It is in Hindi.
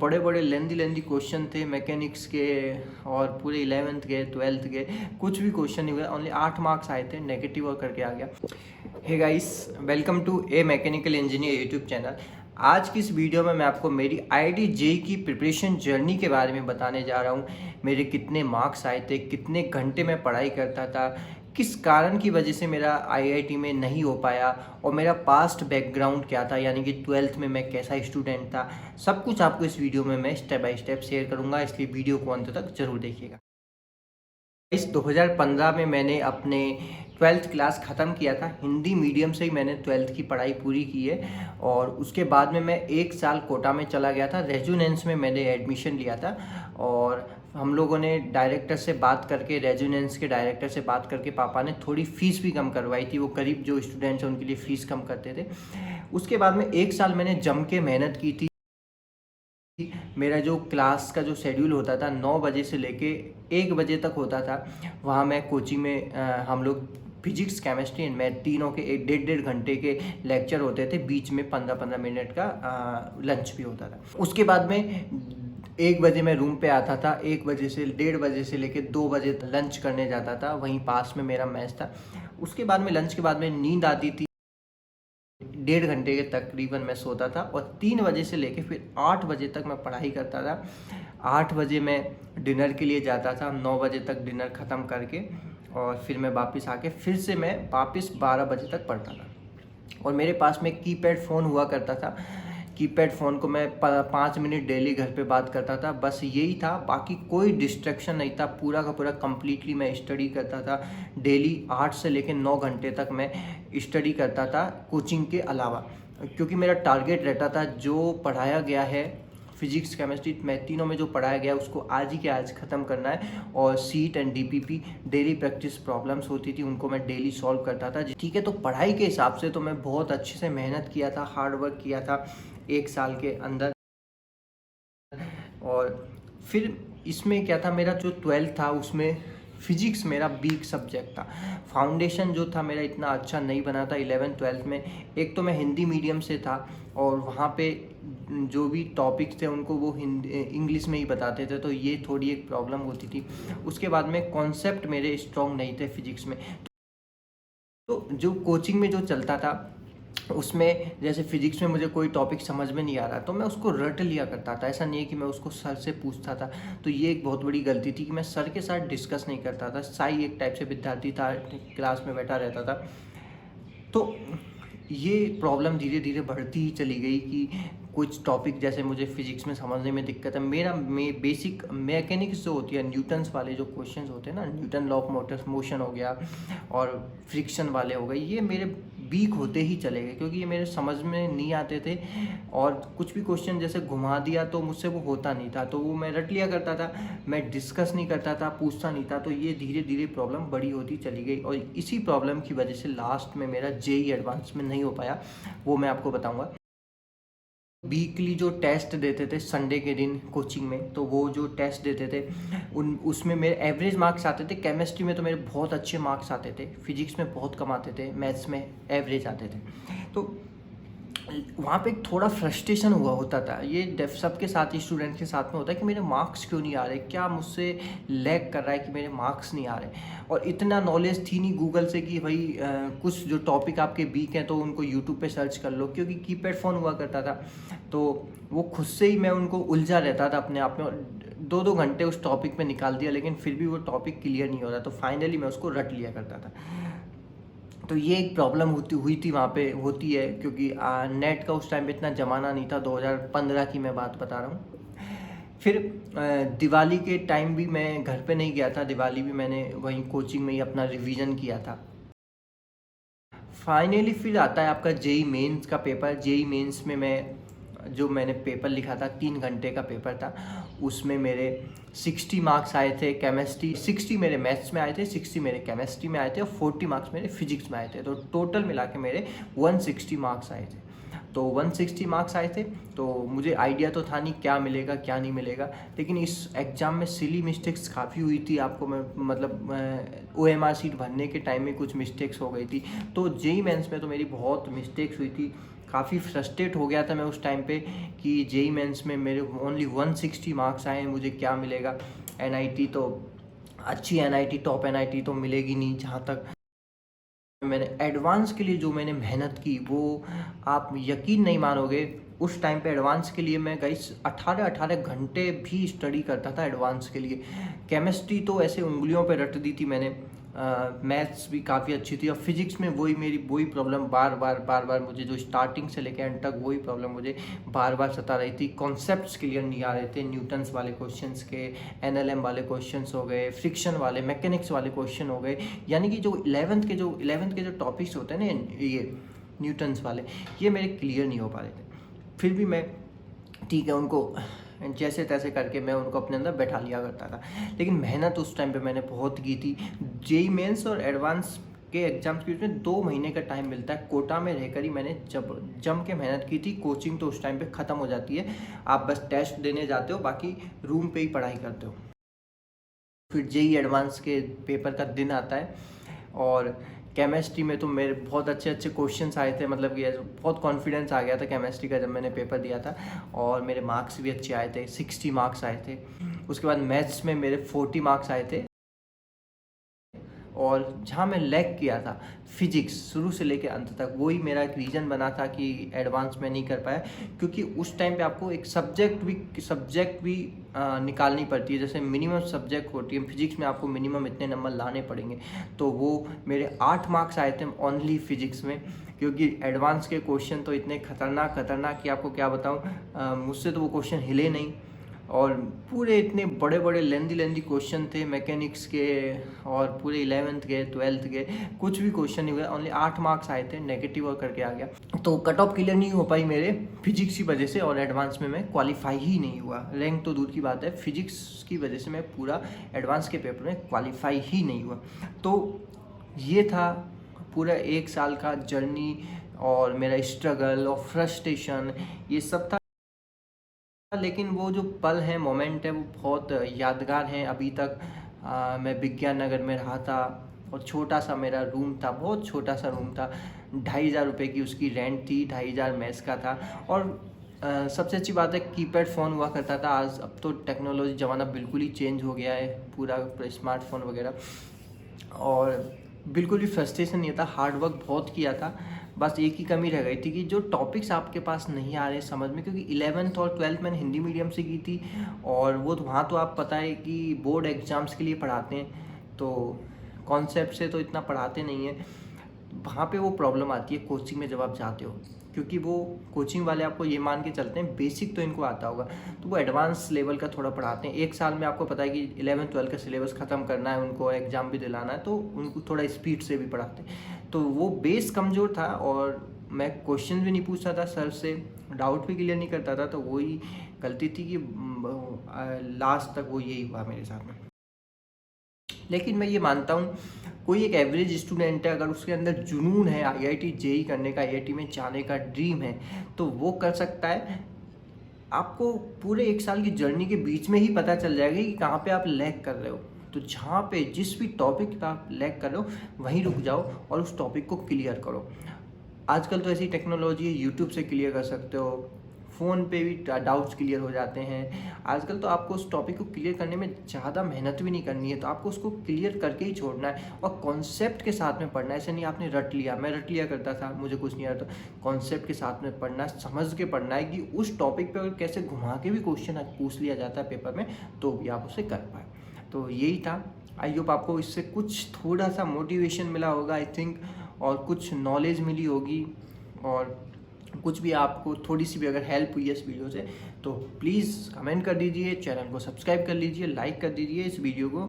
बड़े बड़े लेंदी क्वेश्चन थे मैकेनिक्स के, और पूरे 11th के 12th के कुछ भी क्वेश्चन नहीं हुए। ओनली 8 मार्क्स आए थे, नेगेटिव और करके आ गया। Hey guys, welcome to a mechanical engineer YouTube channel. आज की इस वीडियो में मैं आपको मेरी आईआईटी जेईई की प्रिपरेशन जर्नी के बारे में बताने जा रहा हूँ। मेरे कितने मार्क्स आए थे, कितने घंटे मैं पढ़ाई करता था, किस कारण की वजह से मेरा आईआईटी में नहीं हो पाया, और मेरा पास्ट बैकग्राउंड क्या था, यानी कि 12th में मैं कैसा स्टूडेंट था। सब कुछ आपको इस वीडियो में मैं स्टेप बाय स्टेप शेयर करूँगा, इसलिए वीडियो को अंत तक जरूर देखिएगा। इस 2015 में मैंने अपने 12th क्लास ख़त्म किया था। हिंदी मीडियम से ही मैंने 12th की पढ़ाई पूरी की है, और उसके बाद में मैं 1 साल कोटा में चला गया था। रेजुनेंस में मैंने एडमिशन लिया था, और हम लोगों ने डायरेक्टर से बात करके, रेजुनेंस के डायरेक्टर से बात करके पापा ने थोड़ी फ़ीस भी कम करवाई थी। वो करीब जो स्टूडेंट्स हैं उनके लिए फ़ीस कम करते थे। उसके बाद में 1 साल मैंने जम के मेहनत की थी। मेरा जो क्लास का जो शेड्यूल होता था 9 बजे से लेके 1 बजे तक होता था। वहाँ मैं कोचिंग में हम लोग फिजिक्स, केमिस्ट्री एंड मैथ तीनों के 1-1.5 घंटे के लेक्चर होते थे। बीच में 15-15 मिनट का लंच भी होता था। उसके बाद में 1 बजे मैं रूम पे आता था। 1 बजे से 1:30 बजे से लेके 2 बजे लंच करने जाता था। वहीं पास में मेरा मेस था। उसके बाद में लंच के बाद में नींद आती थी। 1.5 घंटे के तकरीबन मैं सोता था, और 3 बजे से लेके फिर 8 बजे तक मैं पढ़ाई करता था। 8 बजे मैं डिनर के लिए जाता था। 9 बजे तक डिनर ख़त्म करके, और फिर मैं वापस आके फिर से मैं वापस 12 बजे तक पढ़ता था। और मेरे पास में कीपैड फ़ोन हुआ करता था। कीपैड फ़ोन को मैं 5 मिनट डेली घर पे बात करता था, बस यही था। बाकी कोई डिस्ट्रैक्शन नहीं था। पूरा का पूरा कम्प्लीटली मैं स्टडी करता था। डेली 8 से लेकर 9 घंटे तक मैं स्टडी करता था कोचिंग के अलावा, क्योंकि मेरा टारगेट रहता था जो पढ़ाया गया है फिजिक्स, केमिस्ट्री, मैथ तीनों में जो पढ़ाया गया उसको आज ही के आज ख़त्म करना है। और seat and DPP daily practice problems होती थी, उनको मैं डेली सॉल्व करता था। ठीक है, तो पढ़ाई के हिसाब से तो मैं बहुत अच्छे से मेहनत किया था, हार्ड वर्क किया था 1 साल के अंदर। और फिर इसमें क्या था, मेरा जो 12th था उसमें फिजिक्स मेरा वीक सब्जेक्ट था। फाउंडेशन जो था मेरा इतना अच्छा नहीं बना था 11th-12th में। एक तो मैं हिंदी मीडियम से था, और वहाँ पे जो भी टॉपिक्स थे उनको वो हिंदी इंग्लिश में ही बताते थे, तो ये थोड़ी एक प्रॉब्लम होती थी। उसके बाद में कॉन्सेप्ट मेरे स्ट्रॉन्ग नहीं थे फिजिक्स में। तो जो कोचिंग में जो चलता था उसमें, जैसे फिजिक्स में मुझे कोई टॉपिक समझ में नहीं आ रहा तो मैं उसको रट लिया करता था। ऐसा नहीं है कि मैं उसको सर से पूछता था। तो ये एक बहुत बड़ी गलती थी कि मैं सर के साथ डिस्कस नहीं करता था। साई एक टाइप से विद्यार्थी था, क्लास में बैठा रहता था। तो ये प्रॉब्लम धीरे धीरे बढ़ती ही चली गई कि कुछ टॉपिक जैसे मुझे फिजिक्स में समझने में दिक्कत है। मेरा बेसिक मैकेनिक्स जो होती है, न्यूटन्स वाले जो क्वेश्चंस होते हैं ना, न्यूटन लॉ ऑफ मोशन हो गया और फ्रिक्शन वाले हो गए, ये मेरे वीक होते ही चले गए, क्योंकि ये मेरे समझ में नहीं आते थे। और कुछ भी क्वेश्चन जैसे घुमा दिया तो मुझसे वो होता नहीं था, तो वो मैं रट लिया करता था। मैं डिस्कस नहीं करता था, पूछता नहीं था। तो ये धीरे धीरे प्रॉब्लम बड़ी होती चली गई, और इसी प्रॉब्लम की वजह से लास्ट में मेरा जेईई एडवांस में नहीं हो पाया। वो मैं आपको बताऊंगा। वीकली जो टेस्ट देते थे संडे के दिन कोचिंग में, तो वो जो टेस्ट देते थे उसमें मेरे एवरेज मार्क्स आते थे। केमिस्ट्री में तो मेरे बहुत अच्छे मार्क्स आते थे, फिजिक्स में बहुत कम आते थे, मैथ्स में एवरेज आते थे। तो वहाँ पे थोड़ा फ्रस्ट्रेशन हुआ होता था। ये सबके साथ ही, स्टूडेंट के साथ में होता है कि मेरे मार्क्स क्यों नहीं आ रहे, क्या मुझसे लैग कर रहा है कि मेरे मार्क्स नहीं आ रहे। और इतना नॉलेज थी नहीं गूगल से कि भाई कुछ जो टॉपिक आपके वीक हैं तो उनको यूट्यूब पे सर्च कर लो, क्योंकि कीपैड फ़ोन हुआ करता था। तो वो खुद से ही मैं उनको उलझा रहता था अपने आप में। 2-2 घंटे उस टॉपिक पे निकाल दिया, लेकिन फिर भी वो टॉपिक क्लियर नहीं हो रहा, तो फाइनली मैं उसको रट लिया करता था। तो ये एक प्रॉब्लम हुई थी वहाँ पे, होती है, क्योंकि नेट का उस टाइम पे इतना ज़माना नहीं था। 2015 की मैं बात बता रहा हूँ। फिर दिवाली के टाइम भी मैं घर पे नहीं गया था। दिवाली भी मैंने वहीं कोचिंग में ही अपना रिवीजन किया था। फाइनली फिर आता है आपका जेईई मेंस का पेपर। जेईई मेंस में मैंने पेपर लिखा था, 3 घंटे का पेपर था। उसमें मेरे 60 मार्क्स आए थे केमिस्ट्री, 60 मेरे मैथ्स में आए थे, 60 मेरे केमिस्ट्री में आए थे, और 40 मार्क्स मेरे फिजिक्स में आए थे। तो टोटल मिला के मेरे 160 मार्क्स आए थे। तो 160 मार्क्स आए थे, तो मुझे आइडिया तो था नहीं क्या मिलेगा क्या नहीं मिलेगा। लेकिन इस एग्ज़ाम में सिली मिस्टेक्स काफ़ी हुई थी। आपको मैं मतलब OMR सीट भरने के टाइम में कुछ मिस्टेक्स हो गई थी। तो जेईई मेंस में तो मेरी बहुत मिस्टेक्स हुई थी, काफ़ी फ्रस्ट्रेट हो गया था मैं उस टाइम पे कि जेई मेंस में मेरे ओनली 160 मार्क्स आए हैं, मुझे क्या मिलेगा। एनआईटी तो अच्छी एनआईटी, टॉप एनआईटी तो मिलेगी नहीं। जहाँ तक मैंने एडवांस के लिए जो मैंने मेहनत की वो आप यकीन नहीं मानोगे। उस टाइम पे एडवांस के लिए मैं गाइस 18 घंटे भी स्टडी करता था एडवांस के लिए। केमिस्ट्री तो ऐसे उंगलियों पे रट दी थी मैंने। मैथ्स भी काफ़ी अच्छी थी। और फिजिक्स में वही प्रॉब्लम बार बार मुझे, जो स्टार्टिंग से लेकर एंड तक वही प्रॉब्लम मुझे बार बार सता रही थी। कॉन्सेप्ट्स क्लियर नहीं आ रहे थे, न्यूटन्स वाले क्वेश्चंस के, एनएलएम वाले क्वेश्चंस हो गए, फ्रिक्शन वाले, मैकेनिक्स वाले क्वेश्चन हो गए। यानी कि जो 11th के जो टॉपिक्स होते हैं ना, ये न्यूटन्स वाले, ये मेरे क्लियर नहीं हो पा रहे थे। फिर भी मैं ठीक है उनको जैसे तैसे करके मैं उनको अपने अंदर बैठा लिया करता था। लेकिन मेहनत उस टाइम पे मैंने बहुत की थी। जेई मेंस और एडवांस के एग्जाम्स के बीच में 2 महीने का टाइम मिलता है। कोटा में रहकर ही मैंने जम के मेहनत की थी। कोचिंग तो उस टाइम पे ख़त्म हो जाती है, आप बस टेस्ट देने जाते हो, बाकी रूम पे ही पढ़ाई करते हो। फिर जेई एडवांस के पेपर का दिन आता है और केमिस्ट्री में तो मेरे बहुत अच्छे क्वेश्चंस आए थे। मतलब कि बहुत कॉन्फिडेंस आ गया था केमिस्ट्री का जब मैंने पेपर दिया था, और मेरे मार्क्स भी अच्छे आए थे, 60 मार्क्स आए थे। उसके बाद मैथ्स में मेरे 40 मार्क्स आए थे। और जहाँ मैं लैग किया था फिजिक्स शुरू से लेकर अंत तक, वही मेरा एक रीज़न बना था कि एडवांस में नहीं कर पाया। क्योंकि उस टाइम पे आपको एक सब्जेक्ट भी निकालनी पड़ती है। जैसे मिनिमम सब्जेक्ट होती है फिजिक्स में, आपको मिनिमम इतने नंबर लाने पड़ेंगे। तो वो मेरे 8 मार्क्स आए थे ओनली फिजिक्स में। क्योंकि एडवांस के क्वेश्चन तो इतने खतरनाक कि आपको क्या बताऊँ, मुझसे तो वो क्वेश्चन हिले नहीं। और पूरे इतने बड़े लेंदी क्वेश्चन थे मैकेनिक्स के, और पूरे 11th के 12th के कुछ भी क्वेश्चन नहीं हुए। ओनली 8 मार्क्स आए थे, नेगेटिव और करके आ गया। तो कट ऑफ क्लियर नहीं हो पाई मेरे फिजिक्स की वजह से, और एडवांस में मैं क्वालिफाई ही नहीं हुआ। रैंक तो दूर की बात है, फिजिक्स की वजह से मैं पूरा एडवांस के पेपर में क्वालिफाई ही नहीं हुआ। तो ये था पूरा 1 साल का जर्नी, और मेरा स्ट्रगल और फ्रस्ट्रेशन ये सब था। लेकिन वो जो पल है, मोमेंट है, वो बहुत यादगार हैं अभी तक। मैं विज्ञान नगर में रहा था और छोटा सा मेरा रूम था, बहुत छोटा सा रूम था। 2500 रुपये की उसकी रेंट थी, 2500 मेस का था। और सबसे अच्छी बात है कीपैड फ़ोन हुआ करता था। आज अब तो टेक्नोलॉजी ज़माना बिल्कुल ही चेंज हो गया है, पूरा स्मार्टफोन वगैरह। और बिल्कुल भी फ्रस्ट्रेशन नहीं था, हार्ड वर्क बहुत किया था। बस एक ही कमी रह गई थी कि जो टॉपिक्स आपके पास नहीं आ रहे समझ में, क्योंकि 11th और 12th मैंने हिंदी मीडियम से की थी। और वो तो वहाँ तो आप पता है कि बोर्ड एग्ज़ाम्स के लिए पढ़ाते हैं, तो कॉन्सेप्ट से तो इतना पढ़ाते नहीं हैं। वहाँ पे वो प्रॉब्लम आती है कोचिंग में जब आप जाते हो, क्योंकि वो कोचिंग वाले आपको ये मान के चलते हैं बेसिक तो इनको आता होगा, तो वो एडवांस लेवल का थोड़ा पढ़ाते हैं। 1 साल में आपको पता है कि 11th-12th का सिलेबस ख़त्म करना है, उनको एग्ज़ाम भी दिलाना है, तो उनको थोड़ा स्पीड से भी पढ़ाते हैं। तो वो बेस कमज़ोर था, और मैं क्वेश्चन भी नहीं पूछता था सर से, डाउट भी क्लियर नहीं करता था। तो वही गलती थी कि लास्ट तक वो यही हुआ मेरे साथ में। लेकिन मैं ये मानता हूँ, कोई एक एवरेज स्टूडेंट है, अगर उसके अंदर जुनून है आईआईटी जेई करने का, आईआईटी में जाने का ड्रीम है, तो वो कर सकता है। आपको पूरे 1 साल की जर्नी के बीच में ही पता चल जाएगा कि कहाँ पे आप लैग कर रहे हो। तो जहाँ पे जिस भी टॉपिक पे आप लैग कर रहे हो वहीं रुक जाओ और उस टॉपिक को क्लियर करो। आजकल तो ऐसी टेक्नोलॉजी है, यूट्यूब से क्लियर कर सकते हो, फ़ोन पे भी डाउट्स क्लियर हो जाते हैं। आजकल तो आपको उस टॉपिक को क्लियर करने में ज़्यादा मेहनत भी नहीं करनी है, तो आपको उसको क्लियर करके ही छोड़ना है और कॉन्सेप्ट के साथ में पढ़ना है। ऐसे नहीं आपने रट लिया, मैं रट लिया करता था, मुझे कुछ नहीं आता। कॉन्सेप्ट के साथ में पढ़ना, समझ के पढ़ना है कि उस टॉपिक पे अगर कैसे घुमा के भी क्वेश्चन पूछ लिया जाता है पेपर में, तो भी आप उसे कर पाए। तो यही था। आई होप आपको इससे कुछ थोड़ा सा मोटिवेशन मिला होगा आई थिंक, और कुछ नॉलेज मिली होगी, और कुछ भी आपको थोड़ी सी भी अगर हेल्प हुई है इस वीडियो से, तो प्लीज़ कमेंट कर दीजिए, चैनल को सब्सक्राइब कर लीजिए, लाइक कर दीजिए इस वीडियो को।